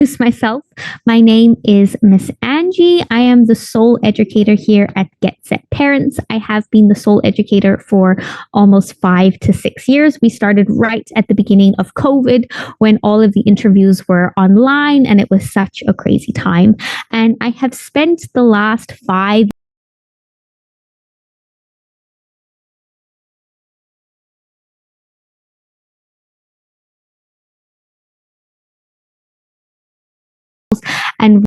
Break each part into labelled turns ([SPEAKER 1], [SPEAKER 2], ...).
[SPEAKER 1] Introduce myself. My name is Miss Angie. I am the sole educator here at Get Set Parents. I have been the sole educator for almost 5 to 6 years. We started right at the beginning of COVID when all of the interviews were online, and it was such a crazy time. And I have spent the last 5 and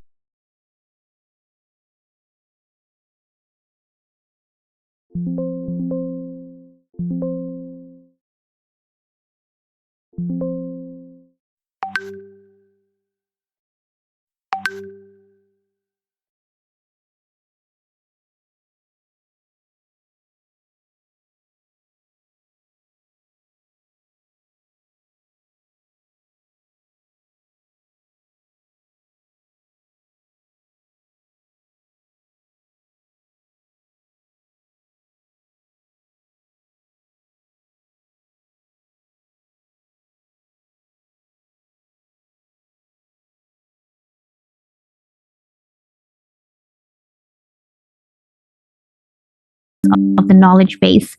[SPEAKER 1] of the knowledge base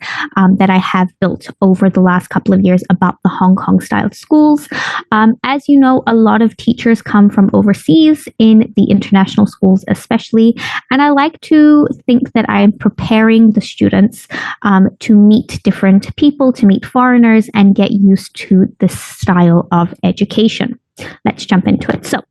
[SPEAKER 1] that I have built over the last couple of years about the Hong Kong style schools. As you know, a lot of teachers come from overseas in the international schools, especially, and I like to think that I am preparing the students to meet different people, to meet foreigners, and get used to this style of education. Let's jump into it. So,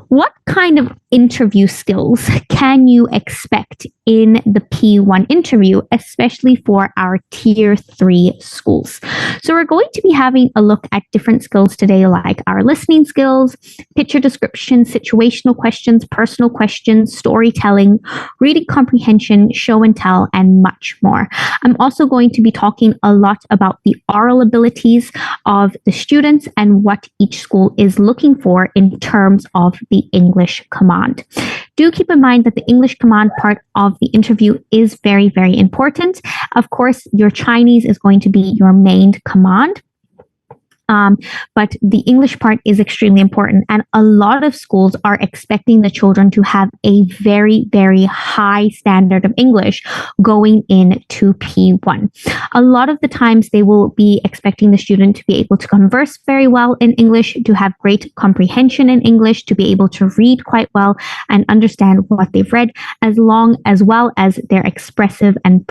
[SPEAKER 1] what kind of interview skills can you expect in the P1 interview, especially for our Tier 3 schools? So we're going to be having a look at different skills today, like our listening skills, picture description, situational questions, personal questions, storytelling, reading comprehension, show and tell, and much more. I'm also going to be talking a lot about the oral abilities of the students and what each school is looking for in terms of the English command. Do keep in mind that the English command part of the interview is very, very important. Of course, your Chinese is going to be your main command. But the English part is extremely important. And a lot of schools are expecting the children to have a very, very high standard of English going into P1. A lot of the times they will be expecting the student to be able to converse very well in English, to have great comprehension in English, to be able to read quite well and understand what they've read, as well as their expressive and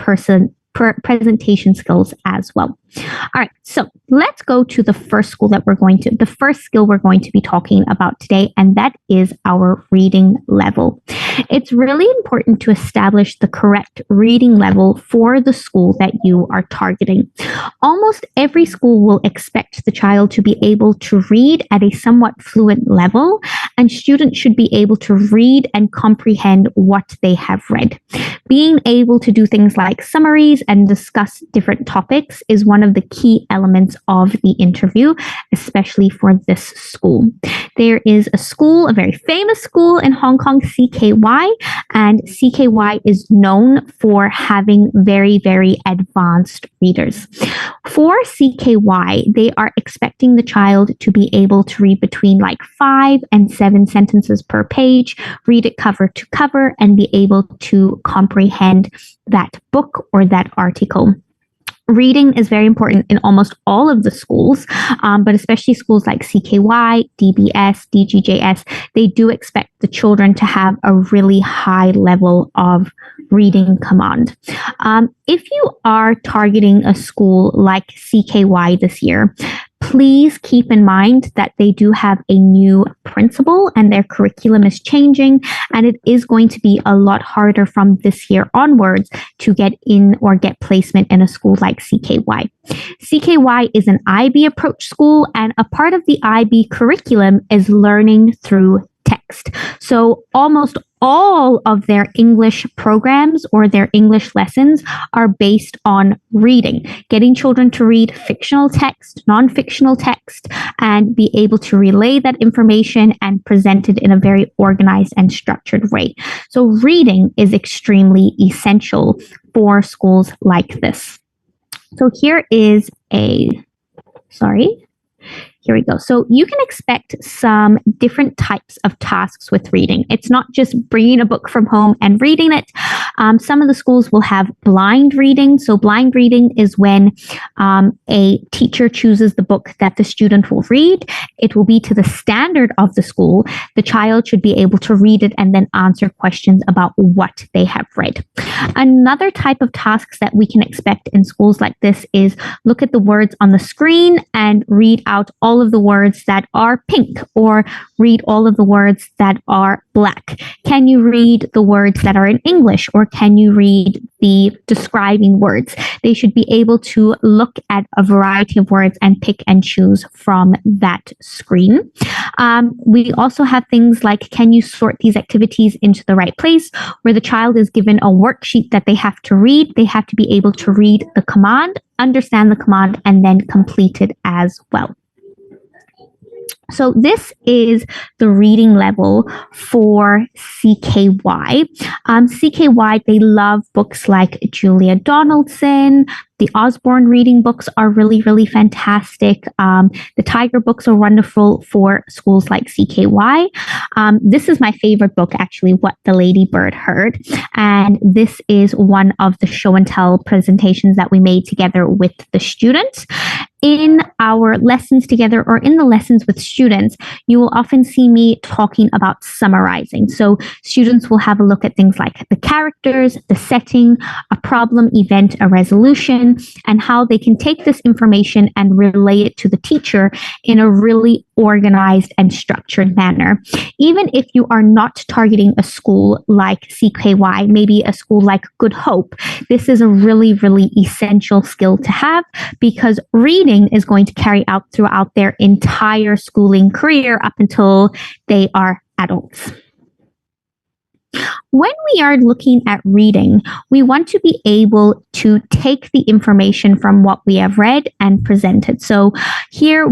[SPEAKER 1] presentation skills as well. All right, so let's go to the first skill we're going to be talking about today, and that is our reading level. It's really important to establish the correct reading level for the school that you are targeting. Almost every school will expect the child to be able to read at a somewhat fluent level, and students should be able to read and comprehend what they have read. Being able to do things like summaries and discuss different topics is one of the key elements of the interview, especially for this school. There is a very famous school in Hong Kong, CKY, and CKY is known for having very, very advanced readers. For CKY, they are expecting the child to be able to read between like 5 and 7 sentences per page, read it cover to cover, and be able to comprehend that book or that article. Reading is very important in almost all of the schools, but especially schools like CKY, DBS, DGJS, they do expect the children to have a really high level of reading command. If you are targeting a school like CKY this year, please keep in mind that they do have a new principal and their curriculum is changing, and it is going to be a lot harder from this year onwards to get in or get placement in a school like CKY. CKY is an IB approach school, and a part of the IB curriculum is learning through text. So almost all of their English programs or their English lessons are based on reading, getting children to read fictional text, non-fictional text, and be able to relay that information and present it in a very organized and structured way. So reading is extremely essential for schools like this. So here is Here we go. So you can expect some different types of tasks with reading. It's not just bringing a book from home and reading it. Some of the schools will have blind reading. So blind reading is when a teacher chooses the book that the student will read. It will be to the standard of the school. The child should be able to read it and then answer questions about what they have read. Another type of tasks that we can expect in schools like this is look at the words on the screen and read out all of the words that are pink, or read all of the words that are black. Can you read the words that are in English, or can you read the describing words? They should be able to look at a variety of words and pick and choose from that screen. We also have things like, can you sort these activities into the right place, where the child is given a worksheet that they have to read. They have to be able to read the command, understand the command, and then complete it as well. So this is the reading level for CKY. CKY, they love books like Julia Donaldson. The Usborne reading books are really, really fantastic. The Tiger books are wonderful for schools like CKY. This is my favorite book, actually, What the Lady Bird Heard. And this is one of the show and tell presentations that we made together with the students. In our lessons together, or in the lessons with students, you will often see me talking about summarizing. So students will have a look at things like the characters, the setting, a problem, event, a resolution, and how they can take this information and relay it to the teacher in a really organized and structured manner. Even if you are not targeting a school like CKY, maybe a school like Good Hope, this is a really, really essential skill to have, because reading is going to carry out throughout their entire schooling career up until they are adults. When we are looking at reading, we want to be able to take the information from what we have read and present it. So here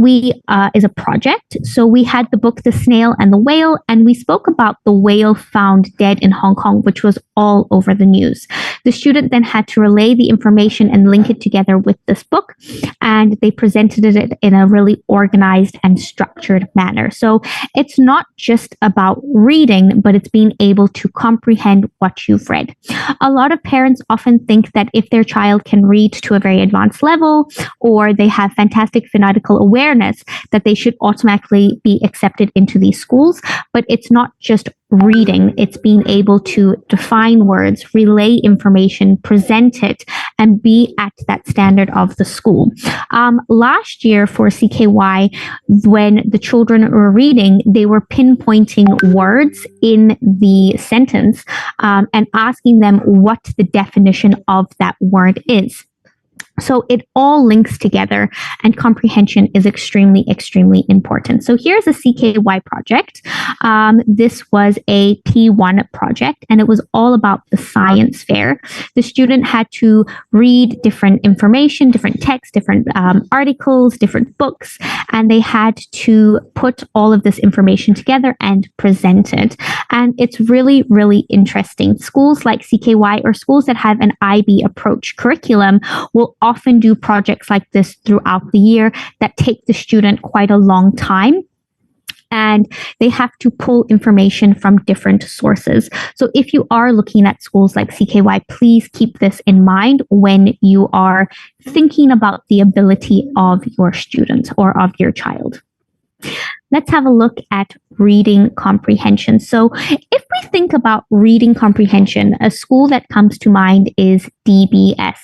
[SPEAKER 1] is a project. So we had the book, The Snail and the Whale, and we spoke about the whale found dead in Hong Kong, which was all over the news. The student then had to relay the information and link it together with this book, and they presented it in a really organized and structured manner. So it's not just about reading, but it's being able to comprehend what you've read. A lot of parents often think that if their child can read to a very advanced level, or they have fantastic phonetical awareness, that they should automatically be accepted into these schools. But it's not just reading, it's being able to define words, relay information, present it, and be at that standard of the school. Last year for CKY, when the children were reading, they were pinpointing words in the sentence and asking them what the definition of that word is. So it all links together, and comprehension is extremely, extremely important. So here's a CKY project. This was a P1 project, and it was all about the science fair. The student had to read different information, different text, different articles, different books, and they had to put all of this information together and present it. And it's really, really interesting. Schools like CKY, or schools that have an IB approach curriculum, will often do projects like this throughout the year that take the student quite a long time, and they have to pull information from different sources. So if you are looking at schools like CKY, please keep this in mind when you are thinking about the ability of your student or of your child. Let's have a look at reading comprehension. So if we think about reading comprehension, a school that comes to mind is DBS.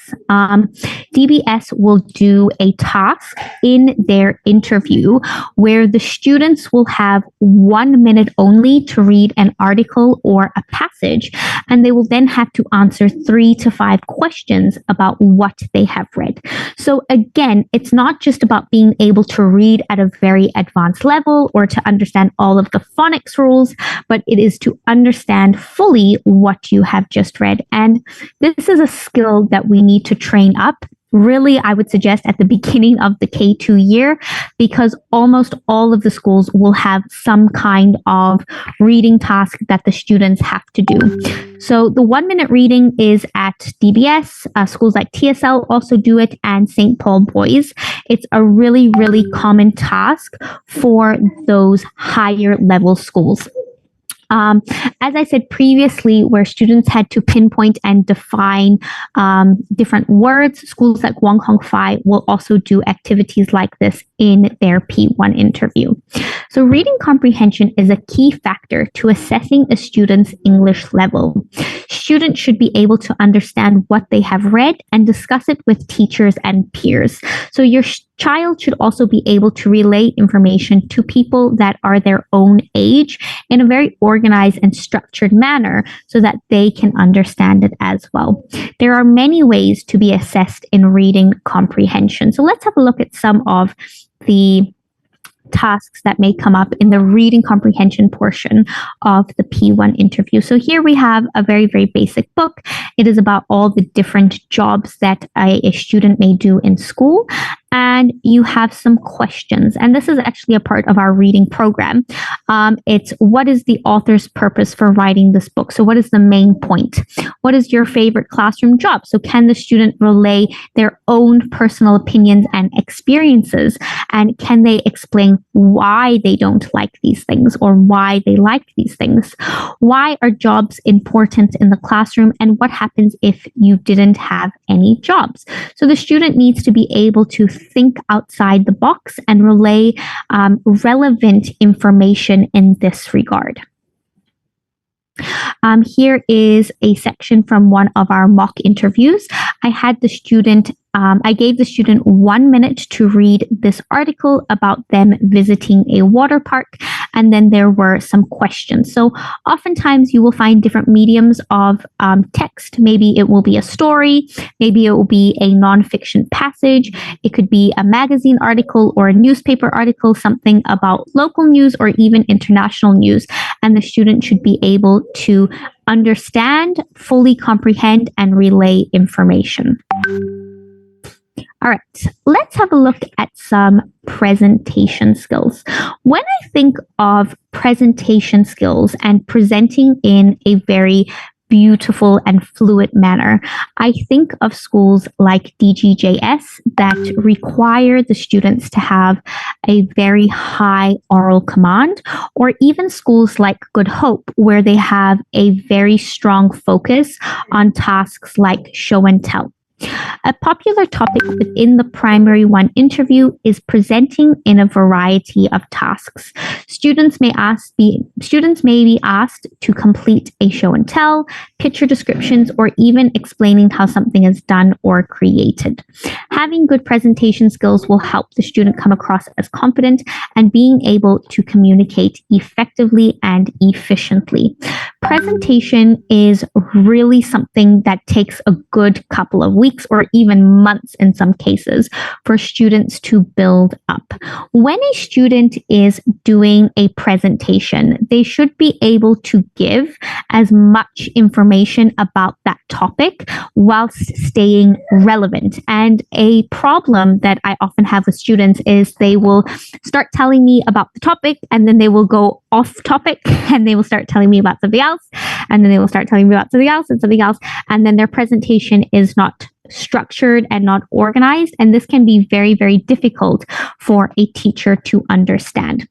[SPEAKER 1] DBS will do a task in their interview where the students will have 1 minute only to read an article or a passage, and they will then have to answer 3 to 5 questions about what they have read. So again, it's not just about being able to read at a very advanced level or to understand all of the phonics rules, but it is to understand fully what you have just read. And this is a skill that we need to train up really, I would suggest at the beginning of the K2 year, because almost all of the schools will have some kind of reading task that the students have to do. So the 1 minute reading is at DBS. Schools like TSL also do it, and St. Paul Boys. It's a really, really common task for those higher level schools. As I said previously, where students had to pinpoint and define different words, schools like Wong Hong Phai will also do activities like this in their P1 interview. So reading comprehension is a key factor to assessing a student's English level. Students should be able to understand what they have read and discuss it with teachers and peers. So your child should also be able to relay information to people that are their own age in a very organized and structured manner so that they can understand it as well. There are many ways to be assessed in reading comprehension. So let's have a look at some of the tasks that may come up in the reading comprehension portion of the P1 interview. So here we have a very, very basic book. It is about all the different jobs that a student may do in school. And you have some questions. And this is actually a part of our reading program. It's what is the author's purpose for writing this book? So what is the main point? What is your favorite classroom job? So can the student relay their own personal opinions and experiences? And can they explain why they don't like these things or why they like these things? Why are jobs important in the classroom? And what happens if you didn't have any jobs? So the student needs to be able to think outside the box and relay relevant information in this regard. Here is a section from one of our mock interviews. I gave the student 1 minute to read this article about them visiting a water park, and then there were some questions. So oftentimes you will find different mediums of text. Maybe it will be a story, maybe it will be a nonfiction passage, it could be a magazine article or a newspaper article, something about local news or even international news, and the student should be able to understand, fully comprehend, and relay information. All right, let's have a look at some presentation skills. When I think of presentation skills and presenting in a very beautiful and fluid manner, I think of schools like DGJS that require the students to have a very high oral command, or even schools like Good Hope, where they have a very strong focus on tasks like show and tell. A popular topic within the primary one interview is presenting in a variety of tasks. Students may be asked to complete a show and tell, picture descriptions, or even explaining how something is done or created. Having good presentation skills will help the student come across as confident and being able to communicate effectively and efficiently. Presentation is really something that takes a good couple of weeks or even months in some cases for students to build up. When a student is doing a presentation, they should be able to give as much information about that topic whilst staying relevant. And a problem that I often have with students is they will start telling me about the topic and then they will go off topic and they will start telling me about something else, and then they will start telling me about something else and something else, and then their presentation is not structured and not organized, and this can be very, very difficult for a teacher to understand.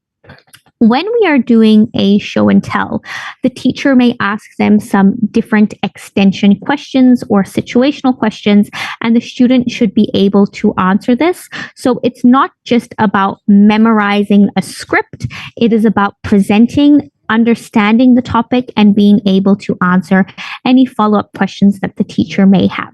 [SPEAKER 1] When we are doing a show and tell, the teacher may ask them some different extension questions or situational questions, and the student should be able to answer this. So it's not just about memorizing a script, it is about presenting, understanding the topic, and being able to answer any follow-up questions that the teacher may have.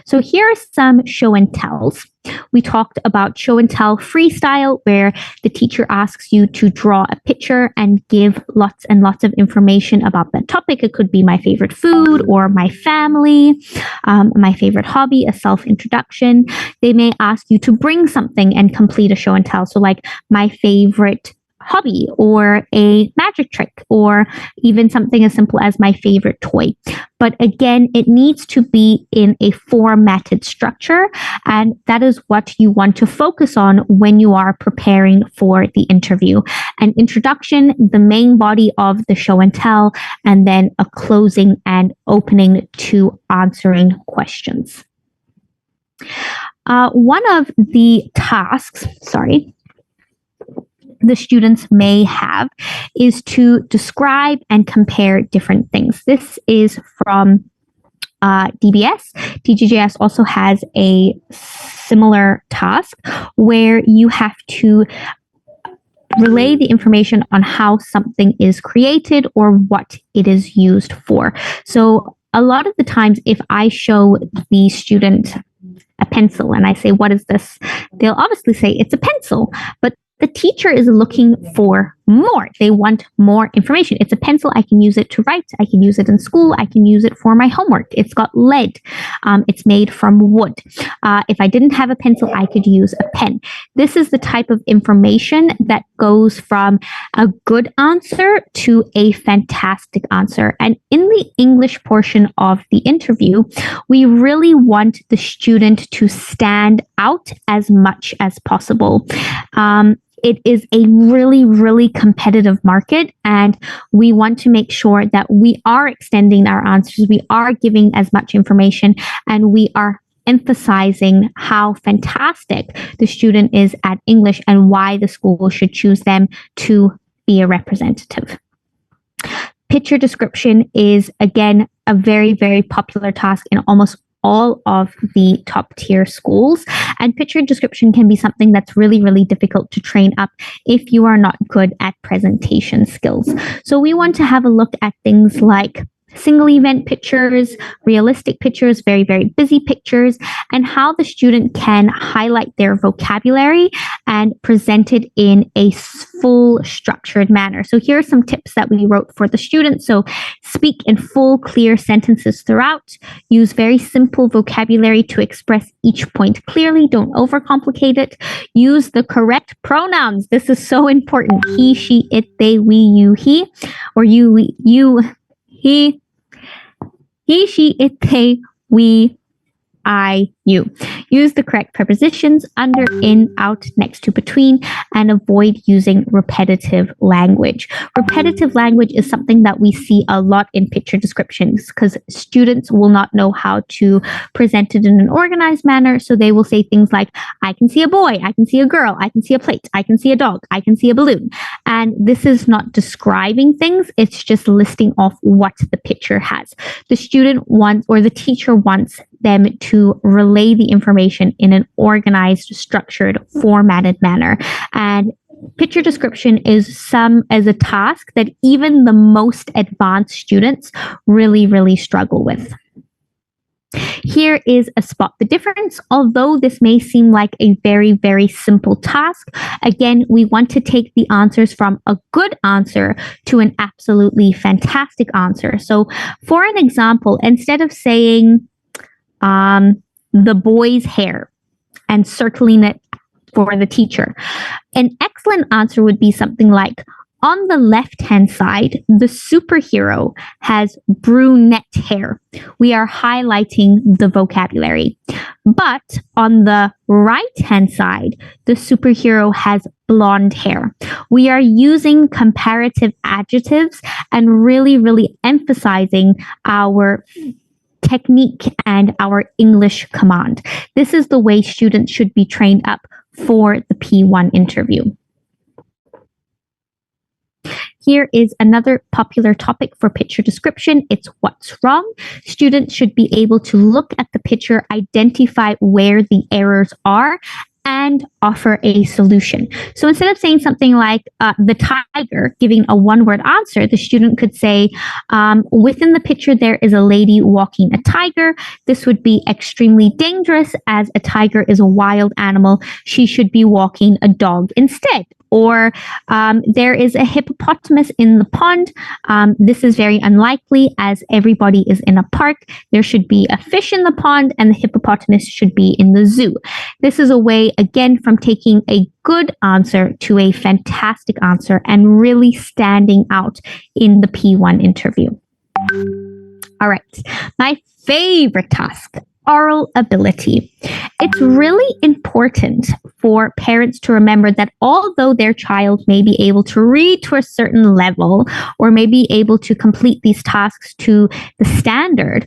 [SPEAKER 1] So here are some show and tells. We talked about show and tell freestyle, where the teacher asks you to draw a picture and give lots and lots of information about that topic. It could be my favorite food or my family, my favorite hobby, a self-introduction. They may ask you to bring something and complete a show and tell. So like my favorite hobby or a magic trick or even something as simple as my favorite toy. But again, it needs to be in a formatted structure, and that is what you want to focus on when you are preparing for the interview. An introduction, the main body of the show and tell, and then a closing and opening to answering questions. One of the tasks, the students may have is to describe and compare different things. This is from DBS. DGJS also has a similar task where you have to relay the information on how something is created or what it is used for. So a lot of the times, if I show the student a pencil and I say, "What is this?" they'll obviously say it's a pencil, but the teacher is looking for more. They want more information. It's a pencil. I can use it to write. I can use it in school. I can use it for my homework. It's got lead. It's made from wood. If I didn't have a pencil, I could use a pen. This is the type of information that goes from a good answer to a fantastic answer. And in the English portion of the interview, we really want the student to stand out as much as possible. It is a really, really competitive market, and we want to make sure that we are extending our answers, we are giving as much information, and we are emphasizing how fantastic the student is at English and why the school should choose them to be a representative. Picture description is, again, a very, very popular task in almost all of the top tier schools. And picture description can be something that's really, really difficult to train up if you are not good at presentation skills. So we want to have a look at things like single event pictures, realistic pictures, very, very busy pictures, and how the student can highlight their vocabulary and present it in a full structured manner. So here are some tips that we wrote for the students. So speak in full, clear sentences throughout. Use very simple vocabulary to express each point clearly. Don't overcomplicate it. Use the correct pronouns. This is so important. He, she, it, they, we, you, he, or you, we, you, he, she, it, they, we, I, you. Use the correct prepositions under, in, out, next to, between, and avoid using repetitive language. Repetitive language is something that we see a lot in picture descriptions because students will not know how to present it in an organized manner. So they will say things like, I can see a boy, I can see a girl, I can see a plate, I can see a dog, I can see a balloon. And this is not describing things. It's just listing off what the picture has. The student wants, or the teacher wants them to relay the information in an organized, structured, formatted manner. And picture description is a task that even the most advanced students really, really struggle with. Here is a spot the difference. Although this may seem like a very, very simple task, again, we want to take the answers from a good answer to an absolutely fantastic answer. So for an example, instead of saying the boy's hair and circling it for the teacher, an excellent answer would be something like, on the left-hand side, the superhero has brunette hair. We are highlighting the vocabulary. But on the right-hand side, the superhero has blonde hair. We are using comparative adjectives and really, really emphasizing our technique and our English command. This is the way students should be trained up for the P1 interview. Here is another popular topic for picture description. It's what's wrong. Students should be able to look at the picture, identify where the errors are, and offer a solution. So instead of saying something like the tiger, giving a one-word answer, the student could say, within the picture, there is a lady walking a tiger. This would be extremely dangerous as a tiger is a wild animal. She should be walking a dog instead. or there is a hippopotamus in the pond. This is very unlikely as everybody is in a park. There should be a fish in the pond and the hippopotamus should be in the zoo. This is a way, again, from taking a good answer to a fantastic answer and really standing out in the P1 interview. All right, my favorite task, oral ability. It's really important for parents to remember that although their child may be able to read to a certain level or may be able to complete these tasks to the standard,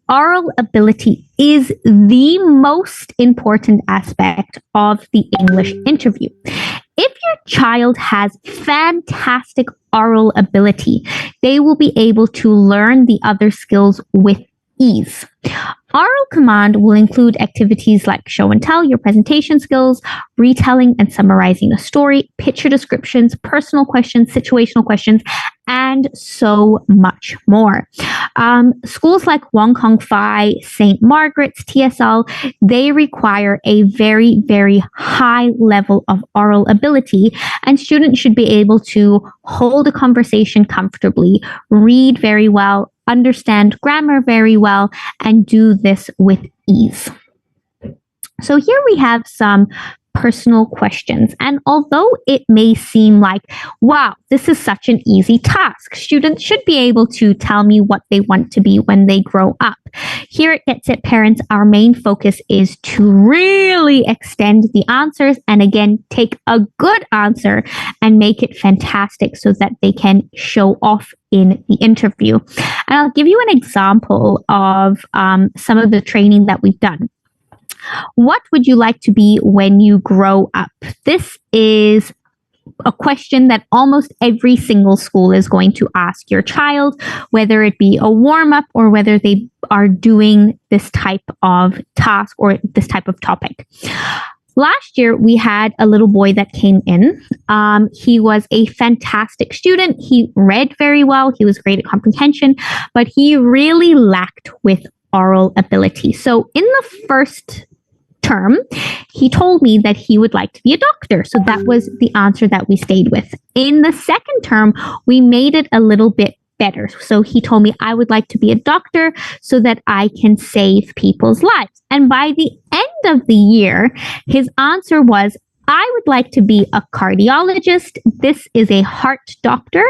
[SPEAKER 1] oral ability is the most important aspect of the English interview. If your child has fantastic oral ability, they will be able to learn the other skills with ease. Oral command will include activities like show and tell, your presentation skills, retelling and summarizing a story, picture descriptions, personal questions, situational questions, and so much more. Schools like Wong Kong Phi, St. Margaret's, TSL, they require a very, very high level of oral ability, and students should be able to hold a conversation comfortably, read very well, understand grammar very well, and do this with ease. So here we have some personal questions. And although it may seem like, wow, this is such an easy task, students should be able to tell me what they want to be when they grow up. Here at Get Set Parents, our main focus is to really extend the answers and again, take a good answer and make it fantastic so that they can show off in the interview. And I'll give you an example of some of the training that we've done. What would you like to be when you grow up? This is a question that almost every single school is going to ask your child, whether it be a warm-up or whether they are doing this type of task or this type of topic. Last year, we had a little boy that came in. He was a fantastic student. He read very well. He was great at comprehension, but he really lacked with oral ability. So in the first term, he told me that he would like to be a doctor. So that was the answer that we stayed with. In the second term, we made it a little bit better. So he told me, I would like to be a doctor so that I can save people's lives. And by the end of the year, his answer was, I would like to be a cardiologist. This is a heart doctor.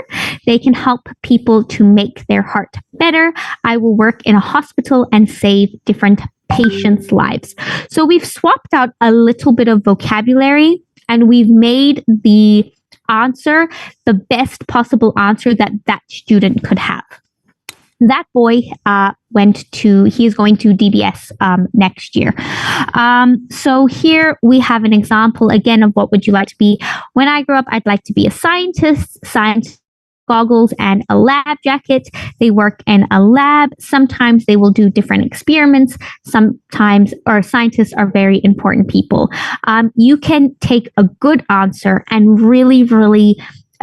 [SPEAKER 1] They can help people to make their heart better. I will work in a hospital and save different patients' lives. So we've swapped out a little bit of vocabulary and we've made the answer the best possible answer that that student could have. That boy he is going to DBS next year. So here we have an example again of what would you like to be. When I grow up, I'd like to be a scientist, science goggles and a lab jacket. They work in a lab. Sometimes they will do different experiments. Sometimes our scientists are very important people. You can take a good answer and really, really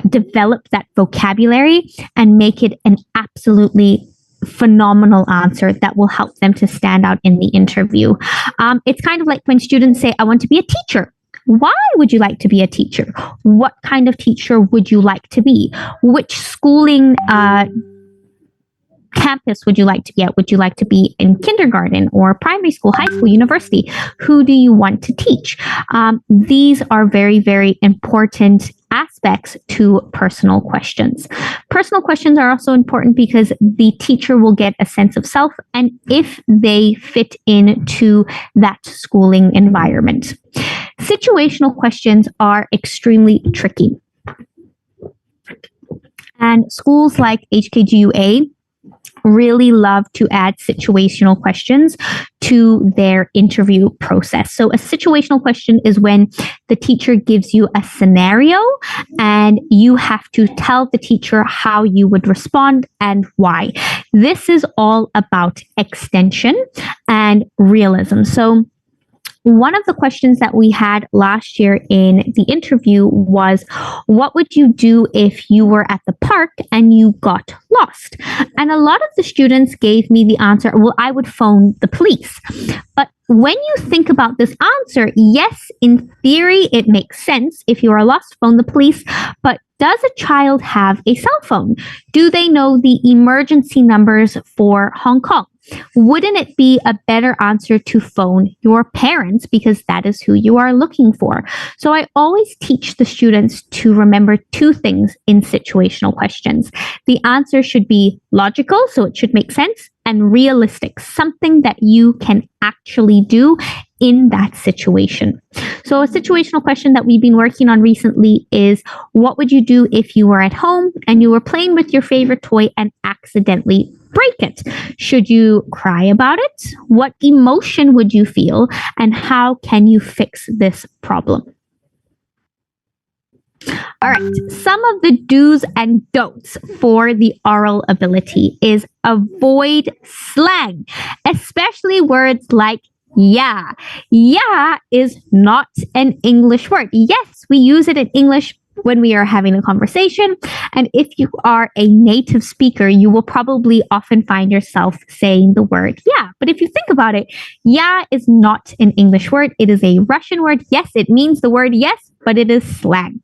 [SPEAKER 1] develop that vocabulary and make it an absolutely phenomenal answer that will help them to stand out in the interview. It's kind of like when students say, I want to be a teacher. Why would you like to be a teacher? What kind of teacher would you like to be? Which schooling campus would you like to be at? Would you like to be in kindergarten or primary school, high school, university? Who do you want to teach? These are very, very important aspects to personal questions. Personal questions are also important because the teacher will get a sense of self and if they fit into that schooling environment. Situational questions are extremely tricky. And schools like HKGUA really love to add situational questions to their interview process. So a situational question is when the teacher gives you a scenario and you have to tell the teacher how you would respond and why. This is all about extension and realism. So one of the questions that we had last year in the interview was, what would you do if you were at the park and you got lost? And a lot of the students gave me the answer, well, I would phone the police. But when you think about this answer, yes, in theory, it makes sense. If you are lost, phone the police. But does a child have a cell phone? Do they know the emergency numbers for Hong Kong? Wouldn't it be a better answer to phone your parents, because that is who you are looking for? So I always teach the students to remember two things in situational questions. The answer should be logical, so it should make sense, and realistic, something that you can actually do in that situation. So a situational question that we've been working on recently is, what would you do if you were at home and you were playing with your favorite toy and accidentally break it? Should you cry about it? What emotion would you feel? And how can you fix this problem? All right, some of the do's and don'ts for the oral ability is avoid slang, especially words like yeah. Yeah is not an English word. Yes, we use it in English when we are having a conversation. And if you are a native speaker, you will probably often find yourself saying the word yeah. But if you think about it, yeah is not an English word. It is a Russian word. Yes, it means the word yes, but it is slang.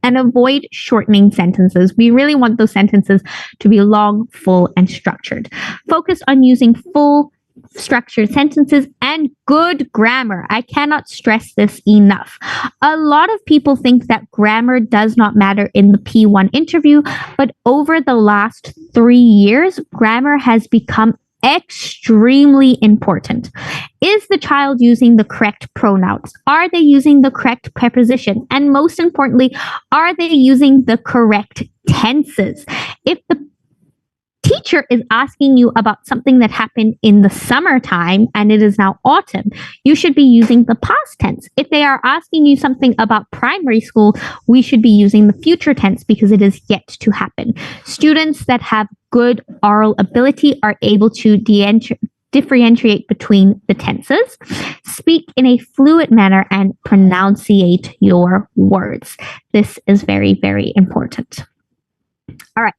[SPEAKER 1] And avoid shortening sentences. We really want those sentences to be long, full, and structured. Focus on using full, structured sentences and good grammar. I cannot stress this enough. A lot of people think that grammar does not matter in the P1 interview, but over the last 3 years, grammar has become extremely important. Is the child using the correct pronouns? Are they using the correct preposition? And most importantly, are they using the correct tenses? If the teacher is asking you about something that happened in the summertime and it is now autumn, you should be using the past tense. If they are asking you something about primary school, we should be using the future tense because it is yet to happen. Students that have good oral ability are able to differentiate between the tenses, speak in a fluent manner, and pronunciate your words. This is very, very important. All right,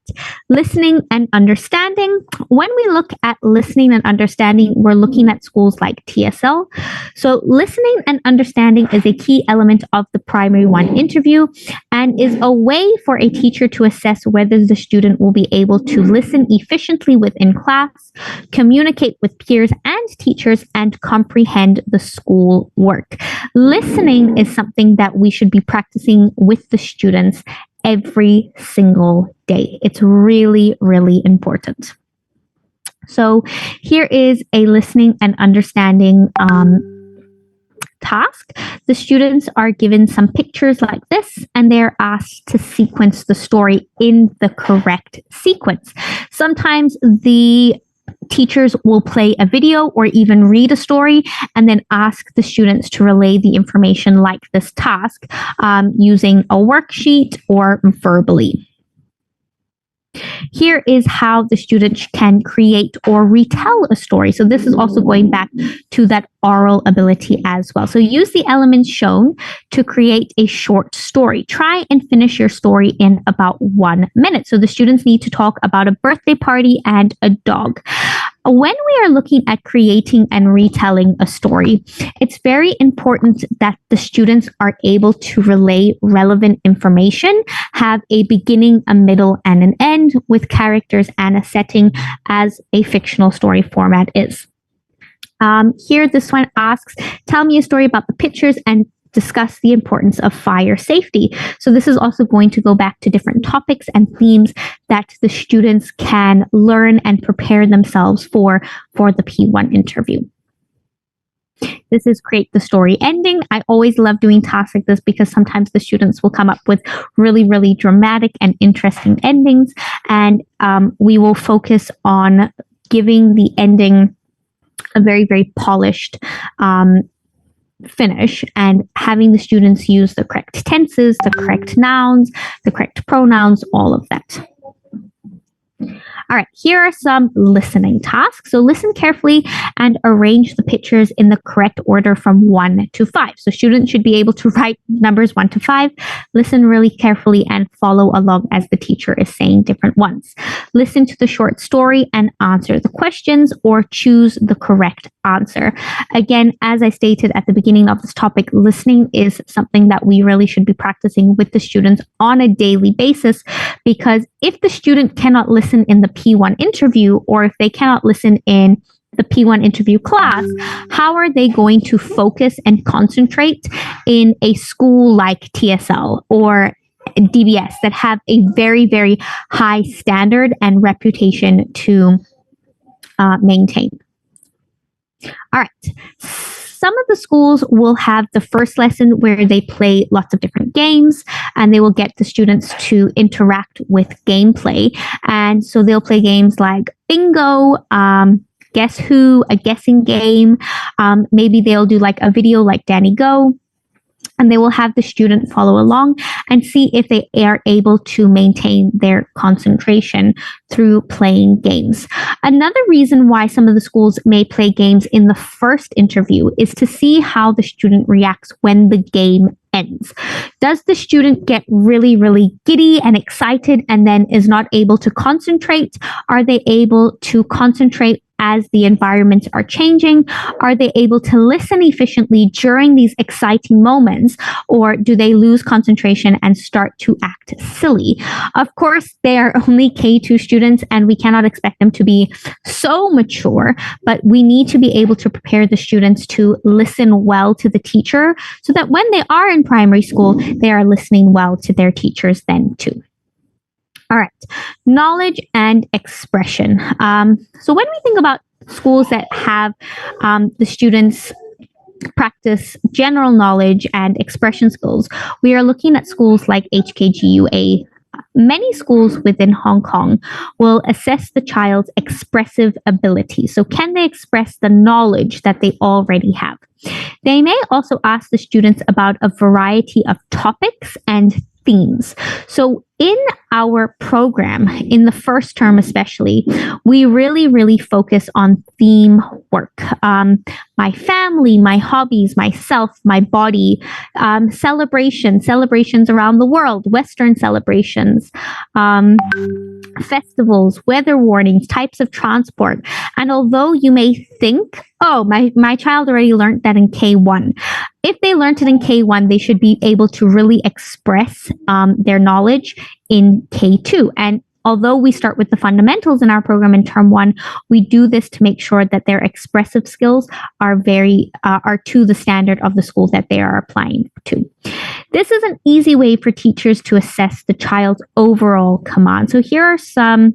[SPEAKER 1] listening and understanding. When we look at listening and understanding, we're looking at schools like TSL. So listening and understanding is a key element of the primary one interview and is a way for a teacher to assess whether the student will be able to listen efficiently within class, communicate with peers and teachers, and comprehend the school work. Listening is something that we should be practicing with the students every single day. It's really, really important. So here is a listening and understanding task. The students are given some pictures like this, and they're asked to sequence the story in the correct sequence. Sometimes the teachers will play a video or even read a story and then ask the students to relay the information like this task using a worksheet or verbally. Here is how the student can create or retell a story. So this is also going back to that oral ability as well. So use the elements shown to create a short story. Try and finish your story in about 1 minute. So the students need to talk about a birthday party and a dog. When we are looking at creating and retelling a story, it's very important that the students are able to relay relevant information, have a beginning, a middle, and an end with characters and a setting as a fictional story format is. Here, this one asks, tell me a story about the pictures and discuss the importance of fire safety. So this is also going to go back to different topics and themes that the students can learn and prepare themselves for the P1 interview. This is create the story ending. I always love doing tasks like this because sometimes the students will come up with really, really dramatic and interesting endings. And we will focus on giving the ending a very, very polished finish and having the students use the correct tenses, the correct nouns, the correct pronouns, all of that. All All right, here are some listening tasks. So listen carefully and arrange the pictures in the correct order from 1 to 5. So students should be able to write numbers 1 to 5, listen really carefully and follow along as the teacher is saying different ones. Listen to the short story and answer the questions or choose the correct answer. Again, as I stated at the beginning of this topic, listening is something that we really should be practicing with the students on a daily basis, because if the student cannot listen in the P1 interview, or if they cannot listen in the P1 interview class, how are they going to focus and concentrate in a school like TSL or DBS that have a very, very high standard and reputation to maintain? All right. Some of the schools will have the first lesson where they play lots of different games and they will get the students to interact with gameplay. And so they'll play games like bingo, guess who, a guessing game. Maybe they'll do like a video like Danny Go. And they will have the student follow along and see if they are able to maintain their concentration through playing games. Another reason why some of the schools may play games in the first interview is to see how the student reacts when the game ends. Does the student get really, really giddy and excited and then is not able to concentrate? Are they able to concentrate as the environments are changing? Are they able to listen efficiently during these exciting moments, or do they lose concentration and start to act silly? Of course, they are only K2 students and we cannot expect them to be so mature, but we need to be able to prepare the students to listen well to the teacher so that when they are in primary school, they are listening well to their teachers then too. All right, knowledge and expression. So when we think about schools that have the students practice general knowledge and expression skills, we are looking at schools like HKGUA. Many schools within Hong Kong will assess the child's expressive ability. So can they express the knowledge that they already have? They may also ask the students about a variety of topics and themes. So in our program, in the first term especially, we really focus on theme work. My family, my hobbies, myself, my body, celebrations around the world, Western celebrations, festivals, weather warnings, types of transport. And although you may think, oh, my child already learned that in K1. If they learned it in K1, they should be able to really express their knowledge in K2. And although we start with the fundamentals in our program in term 1, we do this to make sure that their expressive skills are to the standard of the school that they are applying to. This is an easy way for teachers to assess the child's overall command. So here are some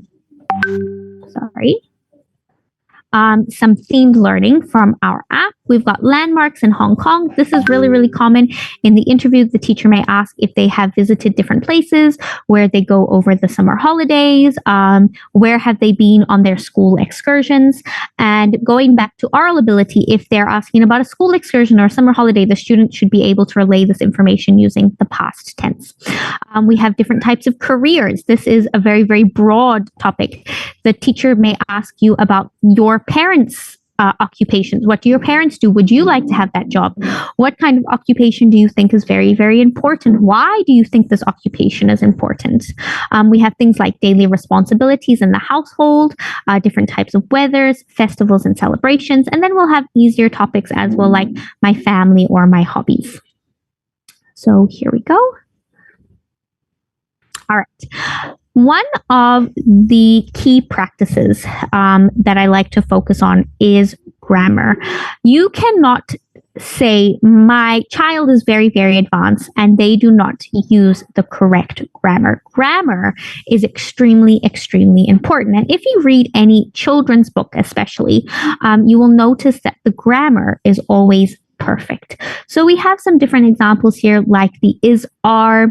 [SPEAKER 1] themed learning from our app. We've got landmarks in Hong Kong. This is really common. In the interview, the teacher may ask if they have visited different places, where they go over the summer holidays, where have they been on their school excursions. And going back to oral ability, if they're asking about a school excursion or summer holiday, the student should be able to relay this information using the past tense. We have different types of careers. This is a very broad topic. The teacher may ask you about your parents' occupations. What do your parents do? Would you like to have that job? What kind of occupation do you think is very important? Why do you think this occupation is important? We have things like daily responsibilities in the household, different types of weathers, festivals and celebrations, and then we'll have easier topics as well, like my family or my hobbies. So here we go. All right. One of the key practices that I like to focus on is grammar. You cannot say my child is very advanced and they do not use the correct grammar. Grammar is extremely important. And if you read any children's book especially, you will notice that the grammar is always perfect. So we have some different examples here, like the is, are,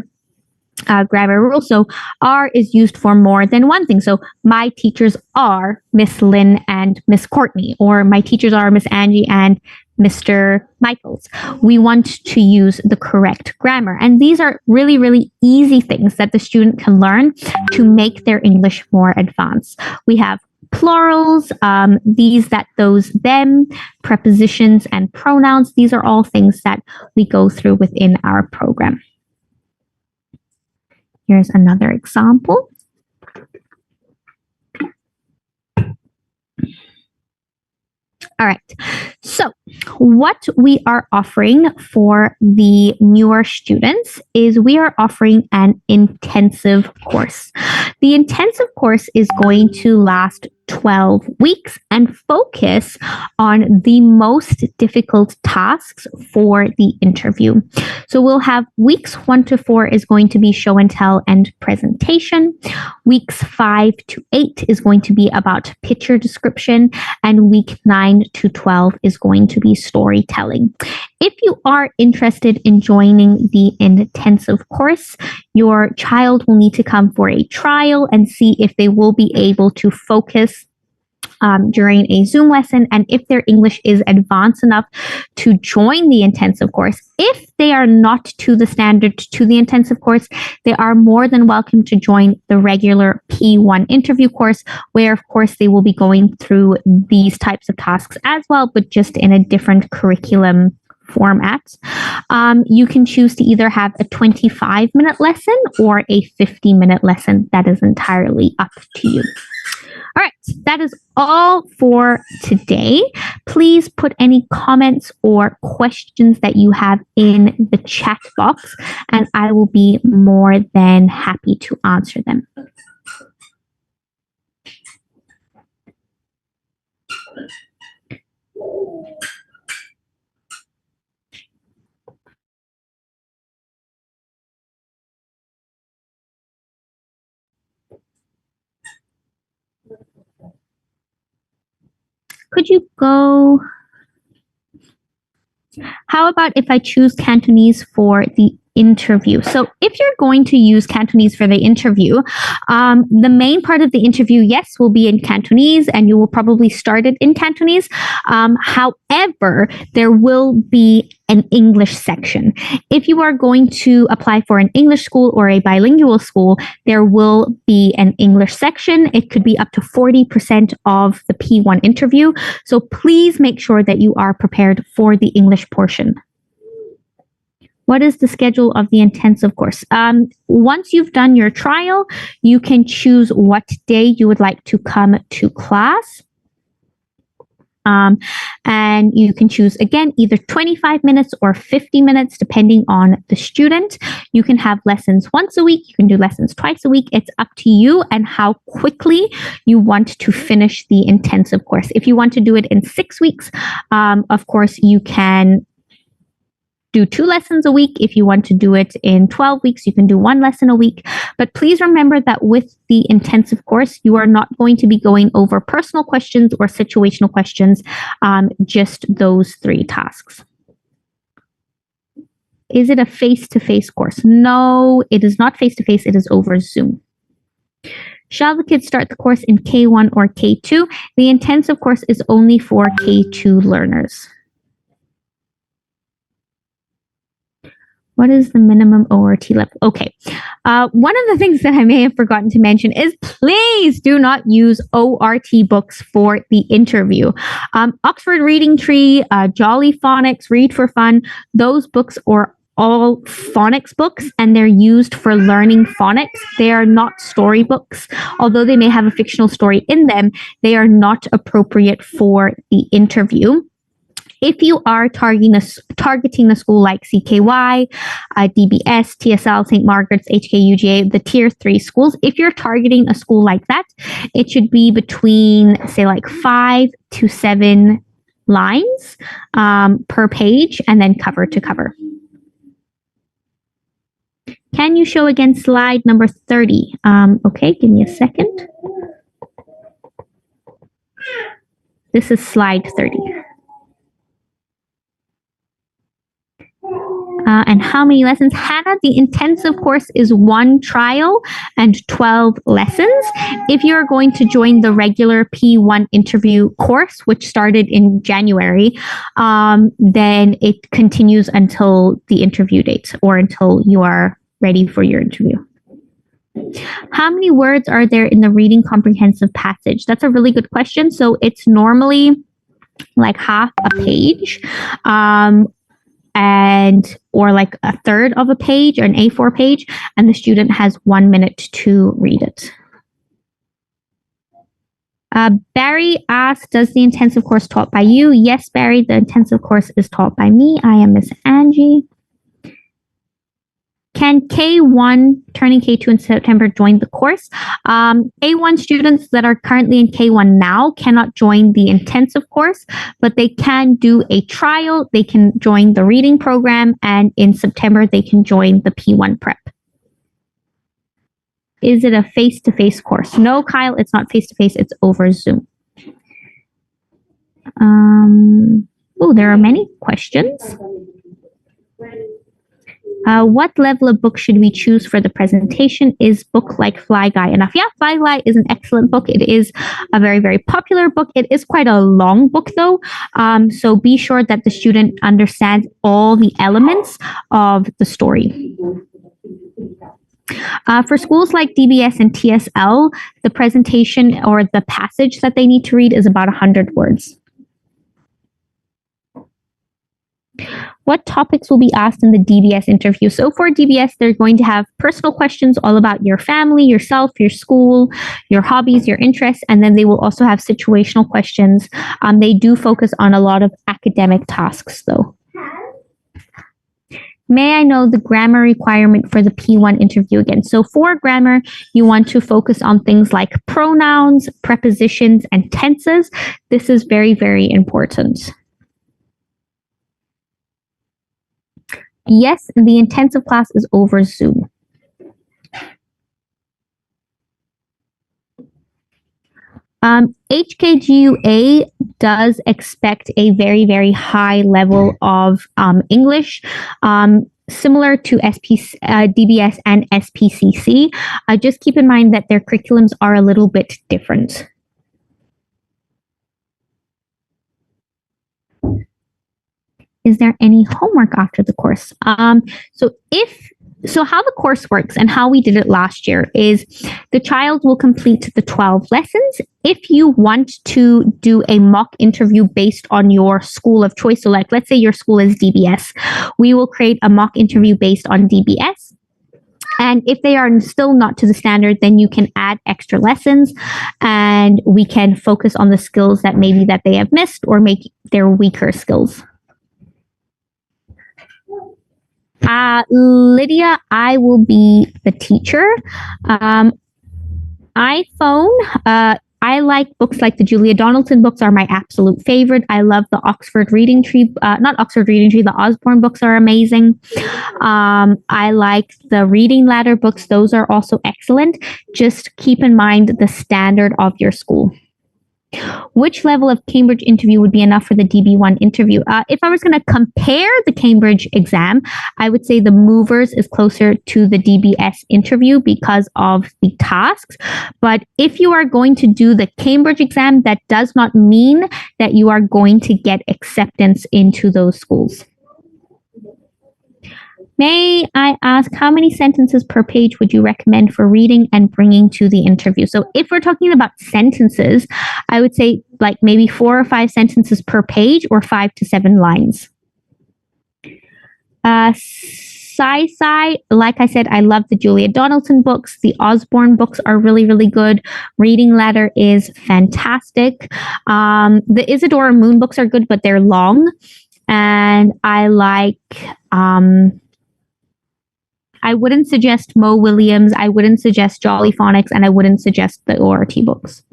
[SPEAKER 1] grammar rule. So are is used for more than one thing. So my teachers are Miss Lynn and Miss Courtney, or my teachers are Miss Angie and Mr. Michaels. We want to use the correct grammar. And these are really, really easy things that the student can learn to make their English more advanced. We have plurals, these, that, those, them, prepositions, and pronouns. These are all things that we go through within our program. Here's another example. All right, so what we are offering for the newer students is we are offering an intensive course. The intensive course is going to last 12 weeks and focus on the most difficult tasks for the interview. So we'll have weeks 1 to 4 is going to be show and tell and presentation. Weeks 5 to 8 is going to be about picture description, and week 9 to 12 is going to be storytelling. If you are interested in joining the intensive course, your child will need to come for a trial and see if they will be able to focus during a Zoom lesson, and if their English is advanced enough to join the intensive course. If they are not to the standard to the intensive course, they are more than welcome to join the regular P1 interview course, where of course they will be going through these types of tasks as well, but just in a different curriculum format. You can choose to either have a 25-minute lesson or a 50-minute lesson. That is entirely up to you. All right, that is all for today. Please put any comments or questions that you have in the chat box, and I will be more than happy to answer them. Could you go? How about if I choose Cantonese for the interview? So if you're going to use Cantonese for the interview, the main part of the interview, yes, will be in Cantonese, and you will probably start it in Cantonese. However, there will be an English section. If you are going to apply for an English school or a bilingual school, there will be an English section. It could be up to 40% of the P1 interview. So please make sure that you are prepared for the English portion. What is the schedule of the intensive course? Once you've done your trial, you can choose what day you would like to come to class. And you can choose, again, either 25 minutes or 50 minutes, depending on the student. You can have lessons once a week. You can do lessons twice a week. It's up to you and how quickly you want to finish the intensive course. If you want to do it in 6 weeks, of course, you can do 2 lessons a week. If you want to do it in 12 weeks, you can do 1 lesson a week. But please remember that with the intensive course, you are not going to be going over personal questions or situational questions, just those 3 tasks. Is it a face-to-face course? No, it is not face-to-face. It is over Zoom. Shall the kids start the course in K1 or K2? The intensive course is only for K2 learners. What is the minimum ORT level? Okay. One of the things that I may have forgotten to mention is please do not use ORT books for the interview. Oxford Reading Tree, Jolly Phonics, Read for Fun, those books are all phonics books, and they're used for learning phonics. They are not storybooks. Although they may have a fictional story in them, they are not appropriate for the interview. If you are targeting a school like CKY, DBS, TSL, St. Margaret's, HKUGA, the tier 3 schools, if you're targeting a school like that, it should be between, say, like 5 to 7 lines per page, and then cover to cover. Can you show again slide number 30? Okay, give me a second. This is slide 30. And how many lessons? Hannah, the intensive course is 1 trial and 12 lessons. If you're going to join the regular P1 interview course, which started in January, then it continues until the interview date or until you are ready for your interview. How many words are there in the reading comprehensive passage? That's a really good question. So it's normally like half a page, and or like a third of a page or an A4 page, and the student has 1 minute to read it. Barry asked, does the intensive course taught by you? Yes, Barry, the intensive course is taught by me. I am Miss Angie. Can K1 turning K2 in September join the course? K1 students that are currently in K1 now cannot join the intensive course, but they can do a trial. They can join the reading program, and in September, they can join the P1 prep. Is it a face-to-face course? No, Kyle, it's not face-to-face. It's over Zoom. Oh, there are many questions. What level of book should we choose for the presentation? Is book like Fly Guy enough? Yeah, Fly Guy is an excellent book. It is a very, very popular book. It is quite a long book though. So be sure that the student understands all the elements of the story. For schools like DBS and TSL, the presentation or the passage that they need to read is about 100 words. What topics will be asked in the DBS interview? So for DBS, they're going to have personal questions all about your family, yourself, your school, your hobbies, your interests, and then they will also have situational questions. They do focus on a lot of academic tasks though. May I know the grammar requirement for the P1 interview again? So for grammar, you want to focus on things like pronouns, prepositions, and tenses. This is very, very important. Yes, the intensive class is over Zoom. HKGUA does expect a very, very high level of English, similar to DBS and SPCC. Just keep in mind that their curriculums are a little bit different. Is there any homework after the course? So how the course works and how we did it last year is the child will complete the 12 lessons. If you want to do a mock interview based on your school of choice, so like let's say your school is DBS, we will create a mock interview based on DBS. And if they are still not to the standard, then you can add extra lessons and we can focus on the skills that maybe that they have missed or make their weaker skills. Lydia, I will be the teacher. iPhone, I like books like the Julia Donaldson books are my absolute favorite. I love the Oxford Reading Tree, not Oxford Reading Tree, the Usborne books are amazing. I like the Reading Ladder books. Those are also excellent. Just keep in mind the standard of your school. Which level of Cambridge interview would be enough for the DB1 interview? If I was going to compare the Cambridge exam, I would say the movers is closer to the DBS interview because of the tasks. But if you are going to do the Cambridge exam, that does not mean that you are going to get acceptance into those schools. May I ask, how many sentences per page would you recommend for reading and bringing to the interview? So if we're talking about sentences, I would say like maybe 4 or 5 sentences per page or 5 to 7 lines. Sci-Fi, like I said, I love the Julia Donaldson books. The Usborne books are really, really good. Reading Ladder is fantastic. The Isadora Moon books are good, but they're long. And I like... I wouldn't suggest Mo Williams, I wouldn't suggest Jolly Phonics, and I wouldn't suggest the ORT books.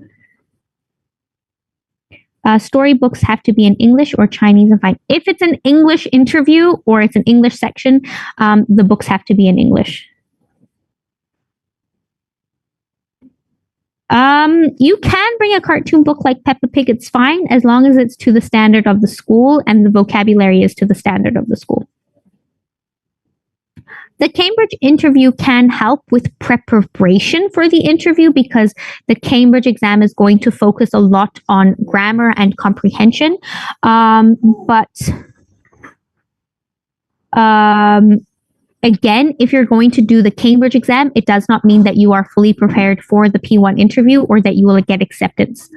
[SPEAKER 1] Storybooks have to be in English or Chinese and fine. If it's an English interview or it's an English section, the books have to be in English. You can bring a cartoon book like Peppa Pig, it's fine, as long as it's to the standard of the school and the vocabulary is to the standard of the school. The Cambridge interview can help with preparation for the interview because the Cambridge exam is going to focus a lot on grammar and comprehension. Again, if you're going to do the Cambridge exam, it does not mean that you are fully prepared for the P1 interview or that you will get acceptance.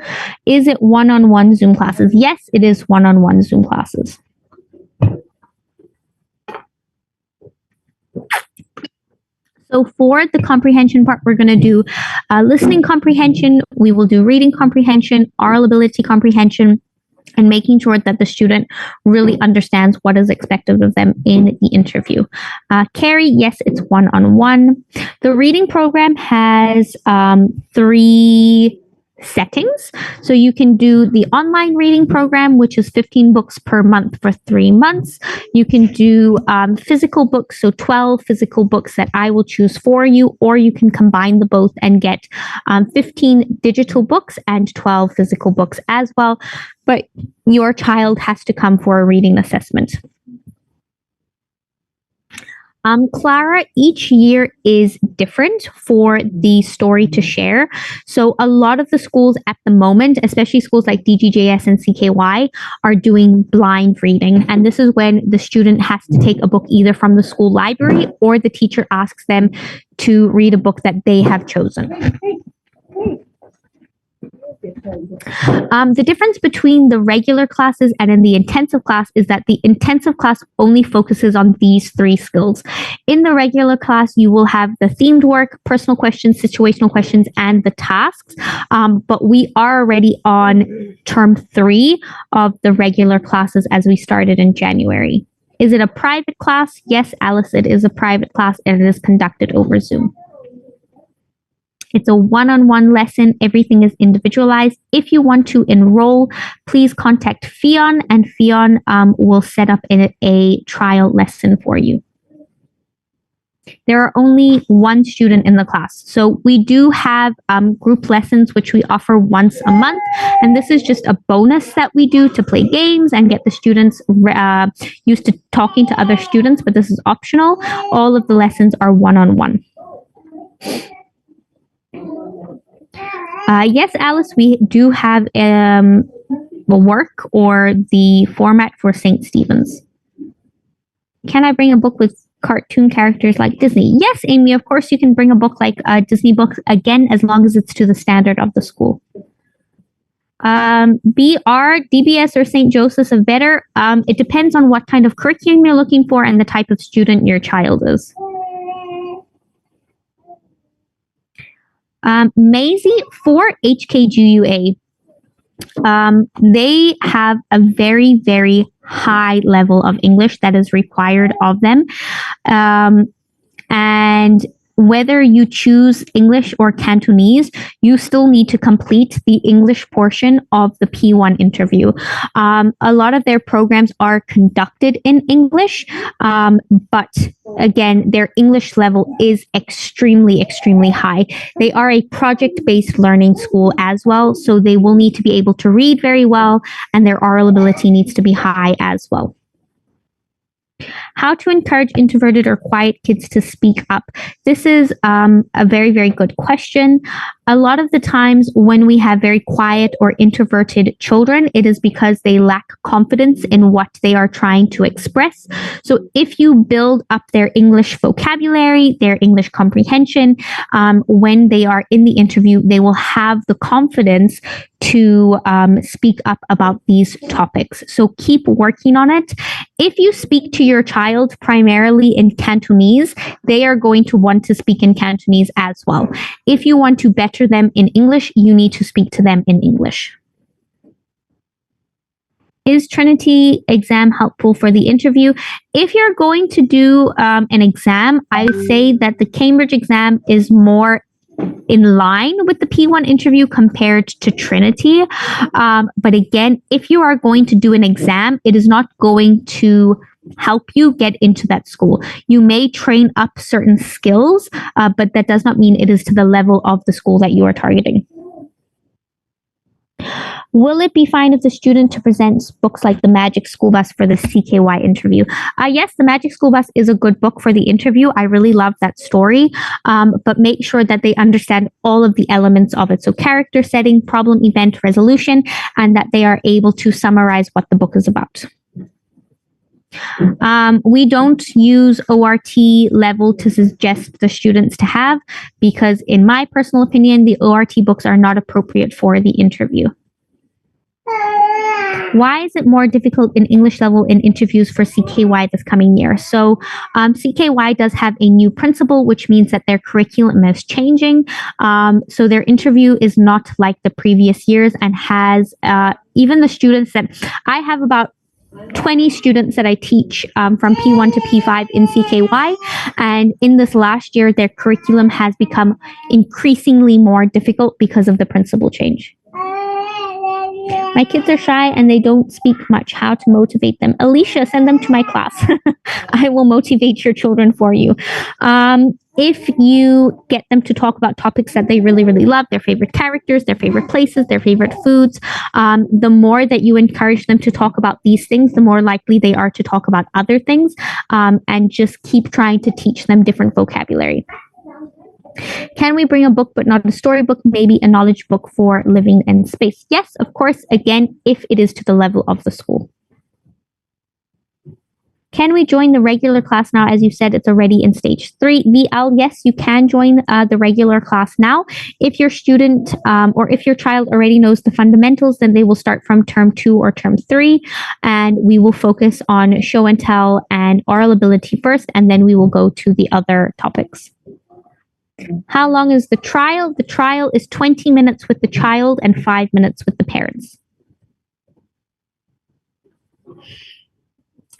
[SPEAKER 1] Is it one-on-one Zoom classes? Yes, it is one-on-one Zoom classes. So for the comprehension part, we're going to do listening comprehension, we will do reading comprehension, oral ability comprehension, and making sure that the student really understands what is expected of them in the interview. Carrie, yes, it's one-on-one. The reading program has 3 settings. So you can do the online reading program, which is 15 books per month for 3 months. You can do physical books, so 12 physical books that I will choose for you, or you can combine the both and get 15 digital books and 12 physical books as well. But your child has to come for a reading assessment. Clara, each year is different for the story to share. So a lot of the schools at the moment, especially schools like DGJS and CKY, are doing blind reading. And this is when the student has to take a book either from the school library or the teacher asks them to read a book that they have chosen. The difference between the regular classes and in the intensive class is that the intensive class only focuses on these 3 skills. In the regular class, you will have the themed work, personal questions, situational questions, and the tasks. But we are already on term 3 of the regular classes as we started in January. Is it a private class? Yes, Alice, it is a private class and it is conducted over Zoom. It's a one-on-one lesson. Everything is individualized. If you want to enroll, please contact Fionn, and Fionn will set up a trial lesson for you. There are only 1 student in the class. So we do have group lessons, which we offer once a month. And this is just a bonus that we do to play games and get the students used to talking to other students, but this is optional. All of the lessons are one-on-one. Yes, Alice, we do have the work or the format for St. Stephen's. Can I bring a book with cartoon characters like Disney? Yes, Amy, of course you can bring a book like Disney books, again, as long as it's to the standard of the school. BR, DBS, or St. Joseph's of Better. It depends on what kind of curriculum you're looking for and the type of student your child is. Maisie, for HKGUA, they have a very, very high level of English that is required of them. And whether you choose English or Cantonese, you still need to complete the English portion of the P1 interview. A lot of their programs are conducted in English, but again, their English level is extremely, extremely high. They are a project-based learning school as well, so they will need to be able to read very well, and their oral ability needs to be high as well. How to encourage introverted or quiet kids to speak up. This is a very, very good question. A lot of the times when we have very quiet or introverted children, it is because they lack confidence in what they are trying to express. So if you build up their English vocabulary, their English comprehension, when they are in the interview, they will have the confidence to speak up about these topics. So keep working on it. If you speak to your child primarily in Cantonese, they are going to want to speak in Cantonese as well. If you want to better them in English, you need to speak to them in English. Is Trinity exam helpful for the interview? If you're going to do an exam, I say that the Cambridge exam is more in line with the P1 interview compared to Trinity. But again, if you are going to do an exam, it is not going to help you get into that school. You may train up certain skills, but that does not mean it is to the level of the school that you are targeting. Will it be fine if the student presents books like The Magic School Bus for the CKY interview? Yes, The Magic School Bus is a good book for the interview. I really love that story, but make sure that they understand all of the elements of it. So character setting, problem, event, resolution, and that they are able to summarize what the book is about. We don't use ORT level to suggest the students to have, because in my personal opinion, the ORT books are not appropriate for the interview. Why is it more difficult in English level in interviews for CKY this coming year? So CKY does have a new principal, which means that their curriculum is changing. So their interview is not like the previous years, and has even the students that I have about 20 students that I teach from P1 to P5 in CKY. And in this last year, their curriculum has become increasingly more difficult because of the principal change. My kids are shy and they don't speak much. How to motivate them? Alicia, send them to my class. I will motivate your children for you. If you get them to talk about topics that they really, really love, their favorite characters, their favorite places, their favorite foods, the more that you encourage them to talk about these things, the more likely they are to talk about other things, and just keep trying to teach them different vocabulary. Can we bring a book but not a storybook, maybe a knowledge book for living in space? Yes, of course, again, if it is to the level of the school. Can we join the regular class now? As you said, it's already in stage 3. VL, yes, you can join the regular class now. If your student or if your child already knows the fundamentals, then they will start from term 2 or term 3, and we will focus on show and tell and oral ability first, and then we will go to the other topics. How long is the trial? The trial is 20 minutes with the child and 5 minutes with the parents.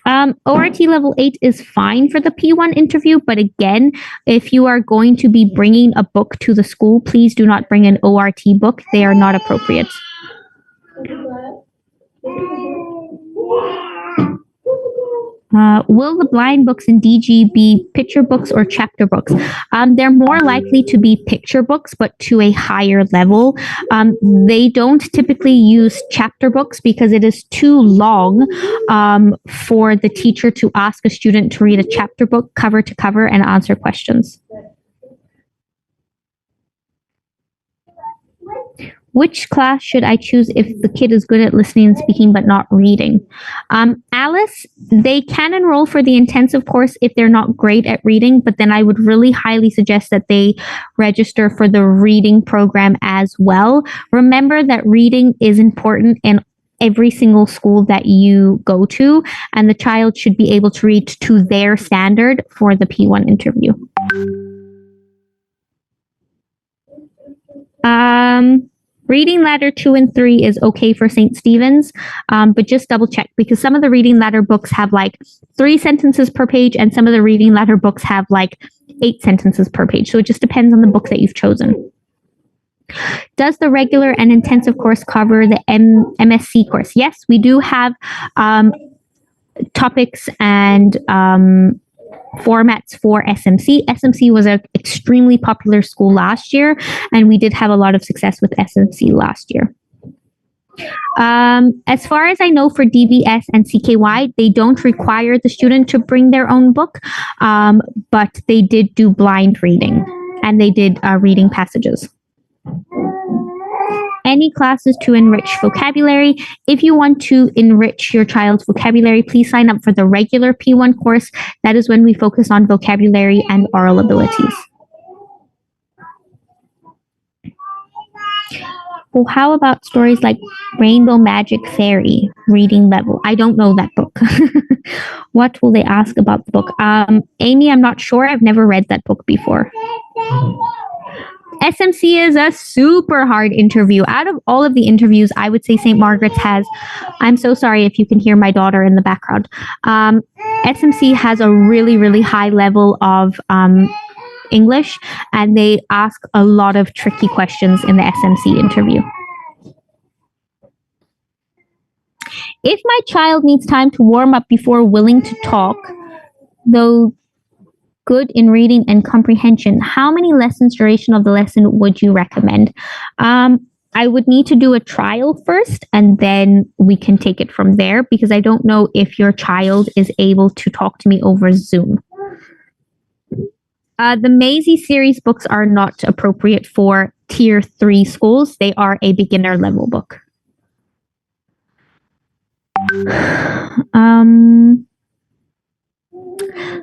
[SPEAKER 1] ORT level 8 is fine for the P1 interview, but again, if you are going to be bringing a book to the school, please do not bring an ORT book. They are not appropriate. Will the blind books in DG be picture books or chapter books? They're more likely to be picture books, but to a higher level. They don't typically use chapter books because it is too long for the teacher to ask a student to read a chapter book cover to cover and answer questions. Which class should I choose if the kid is good at listening and speaking but not reading? Alice, they can enroll for the intensive course if they're not great at reading, but then I would really highly suggest that they register for the reading program as well. Remember that reading is important in every single school that you go to, and the child should be able to read to their standard for the P1 interview. Reading ladder 2 and 3 is okay for St. Stephen's, but just double check, because some of the reading ladder books have like 3 sentences per page, and some of the reading ladder books have like 8 sentences per page. So it just depends on the book that you've chosen. Does the regular and intensive course cover the MSc course? Yes, we do have topics and formats for SMC. SMC was an extremely popular school last year, and we did have a lot of success with SMC last year. As far as I know, for DBS and CKY, they don't require the student to bring their own book, but they did do blind reading, and they did reading passages. Any classes to enrich vocabulary? If you want to enrich your child's vocabulary, please sign up for the regular P1 course. That is when we focus on vocabulary and oral abilities. Well, how about stories like Rainbow Magic Fairy reading level? I don't know that book. What will they ask about the book? Amy, I'm not sure. I've never read that book before. SMC is a super hard interview. Out of all of the interviews, I would say St. Margaret's has, I'm so sorry if you can hear my daughter in the background. SMC has a really, really high level of English, and they ask a lot of tricky questions in the SMC interview. If my child needs time to warm up before willing to talk, though good in reading and comprehension, how many lessons duration of the lesson would you recommend? I would need to do a trial first and then we can take it from there because I don't know if your child is able to talk to me over Zoom. The Maisie series books are not appropriate for tier 3 schools. They are a beginner level book.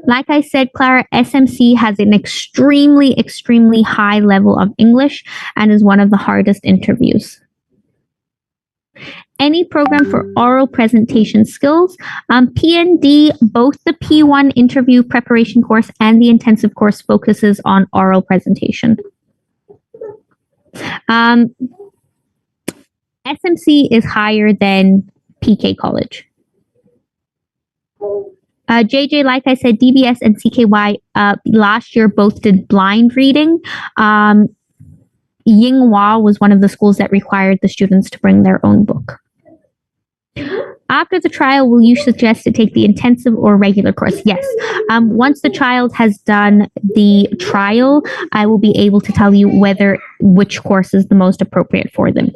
[SPEAKER 1] Like I said, Clara, SMC has an extremely high level of English and is one of the hardest interviews. Any program for oral presentation skills. PND, both the P1 interview preparation course and the intensive course focuses on oral presentation. SMC is higher than PK College. JJ, like I said, DBS and CKY last year both did blind reading. Yinghua was one of the schools that required the students to bring their own book. After the trial, will you suggest to take the intensive or regular course? Yes. Once the child has done the trial, I will be able to tell you which course is the most appropriate for them.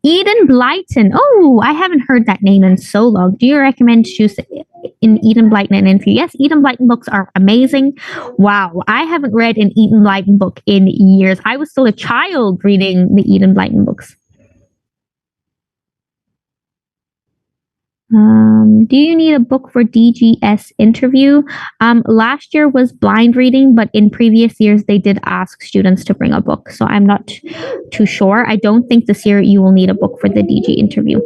[SPEAKER 1] Eden Blyton. Oh, I haven't heard that name in so long. Do you recommend choose in Eden Blyton an interview? Yes, Eden Blyton books are amazing. Wow, I haven't read an Eden Blyton book in years. I was still a child reading the Eden Blyton books. Do you need a book for DGS interview? Last year was blind reading, but in previous years they did ask students to bring a book. So I'm not too sure. I don't think this year you will need a book for the DG interview.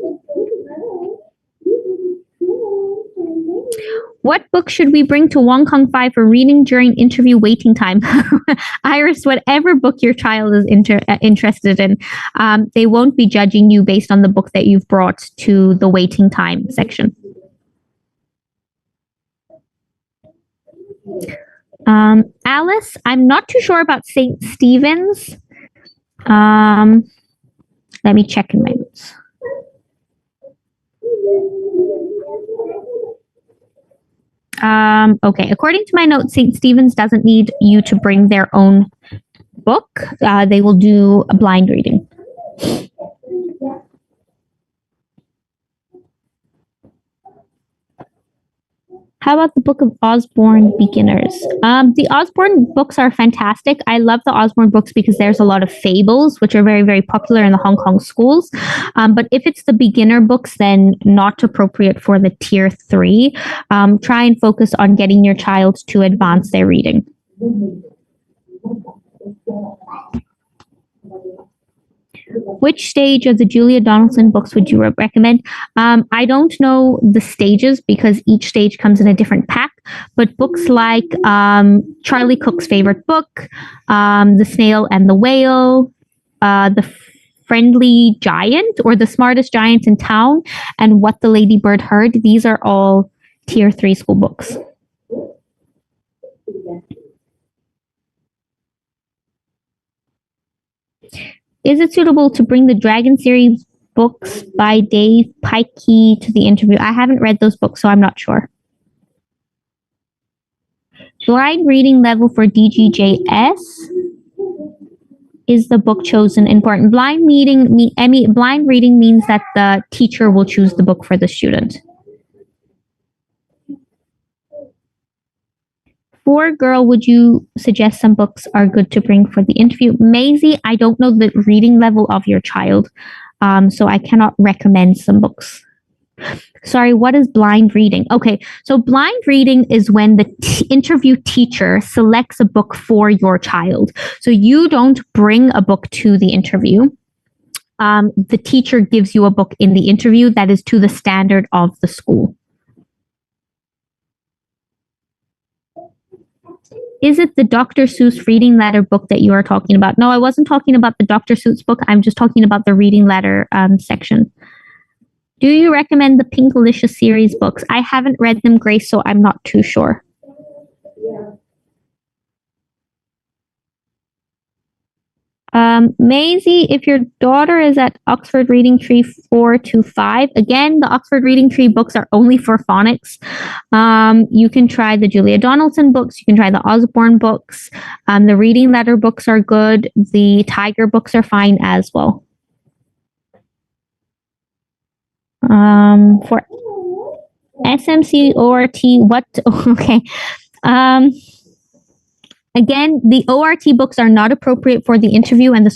[SPEAKER 1] What book should we bring to Wong Kong 5 for reading during interview waiting time? Iris, whatever book your child is interested in, they won't be judging you based on the book that you've brought to the waiting time section. Alice, I'm not too sure about St. Stephen's. Let me check in my notes. Okay, according to my notes, St. Stephen's doesn't need you to bring their own book. They will do a blind reading. How about the Book of Usborne Beginners? The Usborne books are fantastic. I love the Usborne books because there's a lot of fables, which are very popular in the Hong Kong schools. But if it's the beginner books, then not appropriate for the tier 3. Try and focus on getting your child to advance their reading. Which stage of the Julia Donaldson books would you recommend? I don't know the stages because each stage comes in a different pack, but books like Charlie Cook's favorite book, The Snail and the Whale, The Friendly Giant or The Smartest Giant in Town, and What the Ladybird Heard, these are all tier 3 school books. Is it suitable to bring the Dragon series books by Dave Pikey to the interview? I haven't read those books, so I'm not sure. Blind reading level for DGJS. Is the book chosen important? Blind reading means that the teacher will choose the book for the student. For girl, would you suggest some books are good to bring for the interview? Maisie, I don't know the reading level of your child, so I cannot recommend some books. Sorry, what is blind reading? Okay, so blind reading is when the interview teacher selects a book for your child. So you don't bring a book to the interview. The teacher gives you a book in the interview that is to the standard of the school. Is it the Dr. Seuss reading letter book that you are talking about? No, I wasn't talking about the Dr. Seuss book. I'm just talking about the reading letter section. Do you recommend the Pinkalicious series books? I haven't read them, Grace, so I'm not too sure. Maisie, if your daughter is at Oxford Reading Tree 4 to 5, again, the Oxford Reading Tree books are only for phonics. You can try the Julia Donaldson books. You can try the Usborne books. The Reading Ladder books are good. The Tiger books are fine as well. For SMC ORT, what? Okay. Again, the ORT books are not appropriate for the interview, and the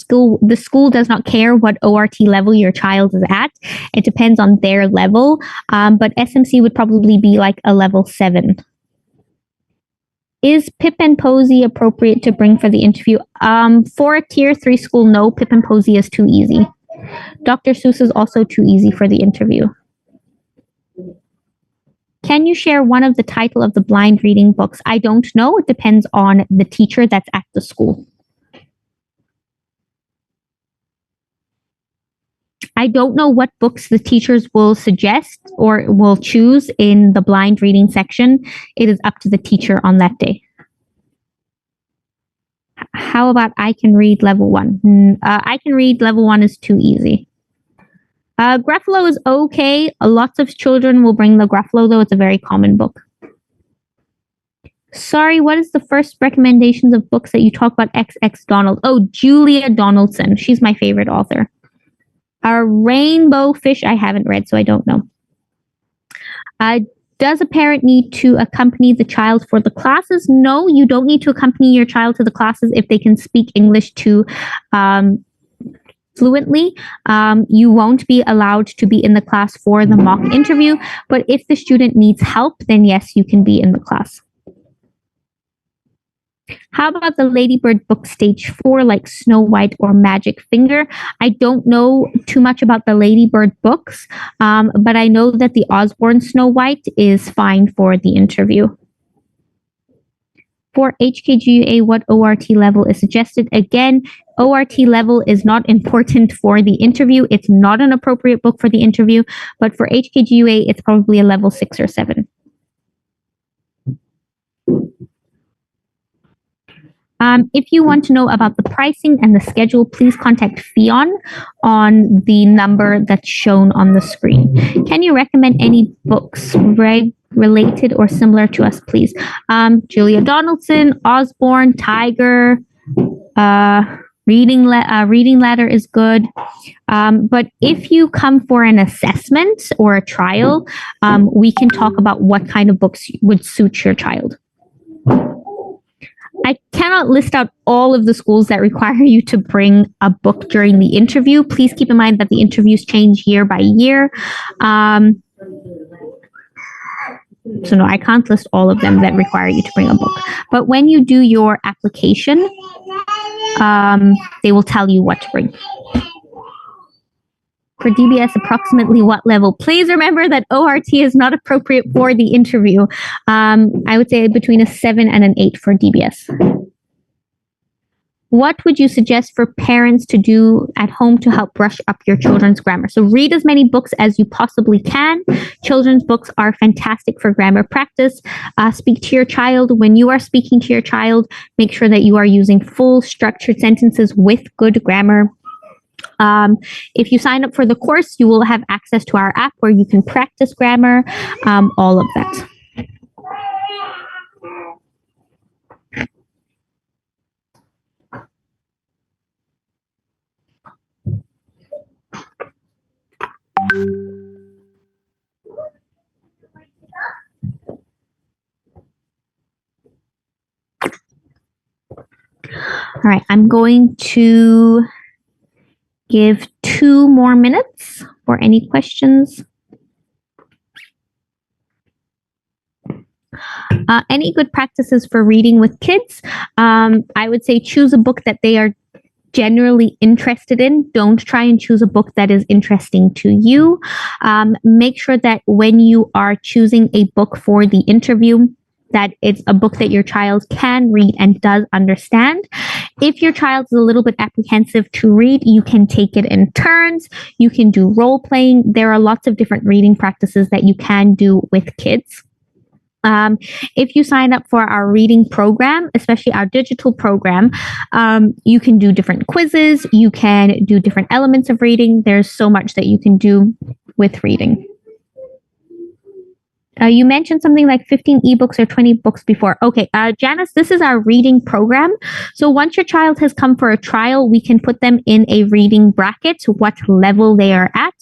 [SPEAKER 1] school does not care what ORT level your child is at. It depends on their level, but SMC would probably be like a level 7. Is Pip and Posy appropriate to bring for the interview? For a tier 3 school, no, Pip and Posy is too easy. Dr. Seuss is also too easy for the interview. Can you share one of the title of the blind reading books? I don't know. It depends on the teacher that's at the school. I don't know what books the teachers will suggest or will choose in the blind reading section. It is up to the teacher on that day. How about I Can Read Level 1? I Can Read Level 1 is too easy. Gruffalo is okay. Lots of children will bring the Gruffalo, though. It's a very common book. Sorry, what is the first recommendations of books that you talk about? XX Donald. Oh, Julia Donaldson. She's my favorite author. Rainbow Fish, I haven't read, so I don't know. Does a parent need to accompany the child for the classes? No, you don't need to accompany your child to the classes if they can speak English fluently. You won't be allowed to be in the class for the mock interview, but if the student needs help, then yes, you can be in the class. How about the Ladybird book stage 4, like Snow White or Magic Finger? I don't know too much about the Ladybird books, but I know that the Usborne Snow White is fine for the interview. For HKGUA, what ORT level is suggested? Again, ORT level is not important for the interview. It's not an appropriate book for the interview, but for HKGUA, it's probably a level 6 or 7. If you want to know about the pricing and the schedule, please contact Fionn on the number that's shown on the screen. Can you recommend any books related or similar to us, please? Julia Donaldson, Usborne, Tiger, Reading Ladder is good. But if you come for an assessment or a trial, we can talk about what kind of books would suit your child. I cannot list out all of the schools that require you to bring a book during the interview. Please keep in mind that the interviews change year by year. So no, I can't list all of them that require you to bring a book. But when you do your application, they will tell you what to bring. For DBS, approximately what level? Please remember that ORT is not appropriate for the interview. I would say between a 7 and an 8 for DBS. What would you suggest for parents to do at home to help brush up your children's grammar? So read as many books as you possibly can. Children's books are fantastic for grammar practice. Speak to your child. When you are speaking to your child, make sure that you are using full structured sentences with good grammar. If you sign up for the course, you will have access to our app where you can practice grammar, all of that. All right, I'm going to give 2 more minutes for any questions. Any good practices for reading with kids? I would say choose a book that they are generally interested in. Don't try and choose a book that is interesting to you. Make sure that when you are choosing a book for the interview, that it's a book that your child can read and does understand. If your child is a little bit apprehensive to read, you can take it in turns. You can do role playing. There are lots of different reading practices that you can do with kids. If you sign up for our reading program, especially our digital program, you can do different quizzes, you can do different elements of reading. There's so much that you can do with reading. You mentioned something like 15 ebooks or 20 books before. Okay, Janice, this is our reading program. So once your child has come for a trial, we can put them in a reading bracket, what level they are at.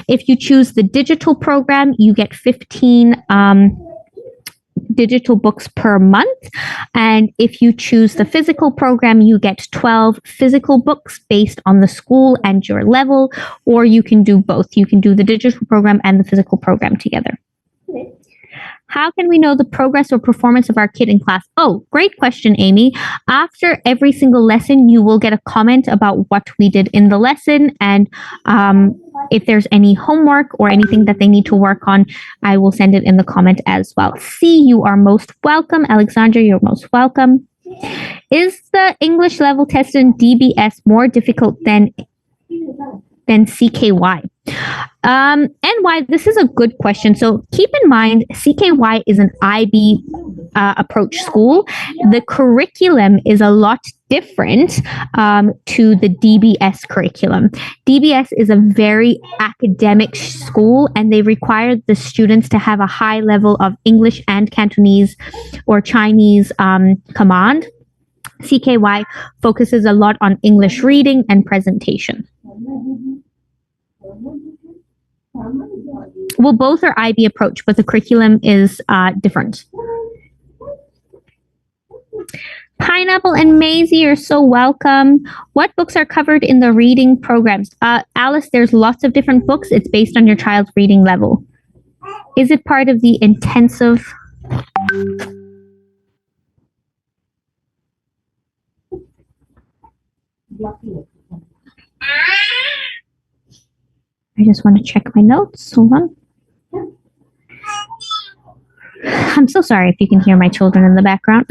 [SPEAKER 1] If you choose the digital program, you get 15 digital books per month. And if you choose the physical program, you get 12 physical books based on the school and your level, or you can do both. You can do the digital program and the physical program together. How can we know the progress or performance of our kid in class? Oh, great question, Amy. After every single lesson, you will get a comment about what we did in the lesson. And if there's any homework or anything that they need to work on, I will send it in the comment as well. C, you are most welcome. Alexandra, you're most welcome. Is the English level test in DBS more difficult than CKY? And why? This is a good question. So keep in mind, CKY is an IB approach school. The curriculum is a lot different to the DBS curriculum. DBS is a very academic school, and they require the students to have a high level of English and Cantonese or Chinese command. CKY focuses a lot on English reading and presentation. Well, both are IB approach, but the curriculum is different. Pineapple and Maisie, you're so welcome. What books are covered in the reading programs? Alice, there's lots of different books. It's based on your child's reading level. Is it part of the intensive? I just want to check my notes. Hold on. I'm so sorry if you can hear my children in the background.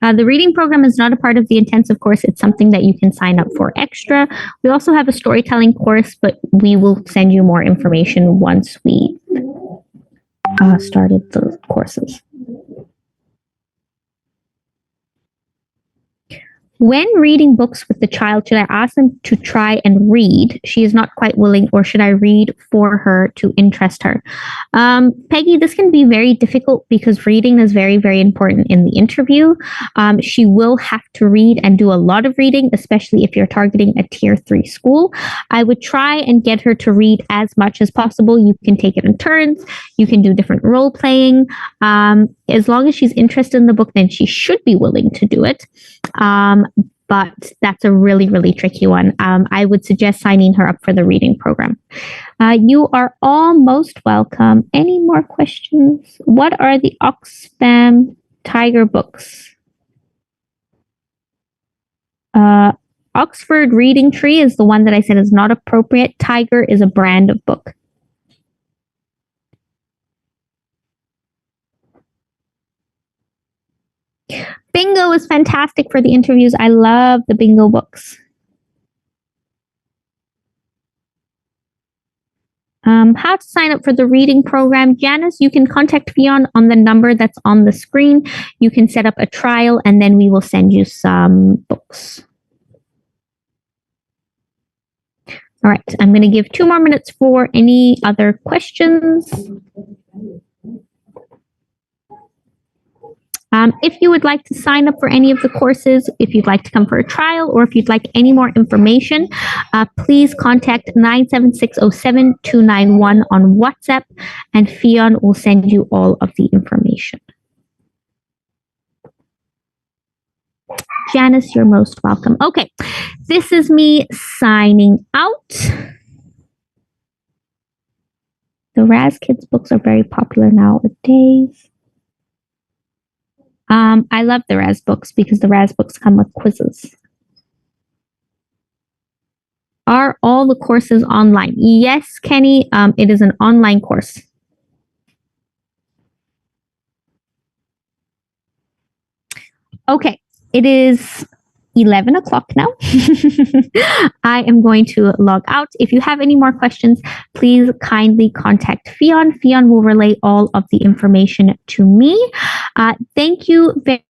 [SPEAKER 1] The reading program is not a part of the intensive course. It's something that you can sign up for extra. We also have a storytelling course, but we will send you more information once we started the courses. When reading books with the child, should I ask them to try and read? She is not quite willing, or should I read for her to interest her? Peggy, this can be very difficult because reading is very, very important in the interview. She will have to read and do a lot of reading, especially if you're targeting a tier 3 school. I would try and get her to read as much as possible. You can take it in turns. You can do different role playing. As long as she's interested in the book, then she should be willing to do it. But that's a really, really tricky one. I would suggest signing her up for the reading program. You are all most welcome. Any more questions? What are the Oxfam Tiger books? Oxford Reading Tree is the one that I said is not appropriate. Tiger is a brand of book. Bingo is fantastic for the interviews. I love the bingo books. How to sign up for the reading program. Janice, you can contact Fionn on the number that's on the screen. You can set up a trial and then we will send you some books. All right, I'm going to give 2 more minutes for any other questions. If you would like to sign up for any of the courses, if you'd like to come for a trial, or if you'd like any more information, please contact 97607-291 on WhatsApp, and Fionn will send you all of the information. Janice, you're most welcome. Okay, this is me signing out. The Raz Kids books are very popular nowadays. I love the Raz books because the Raz books come with quizzes. Are all the courses online? Yes, Kenny, it is an online course. Okay, it is, 11 o'clock now. I am going to log out. If you have any more questions, please kindly contact Fionn. Fionn will relay all of the information to me. Thank you very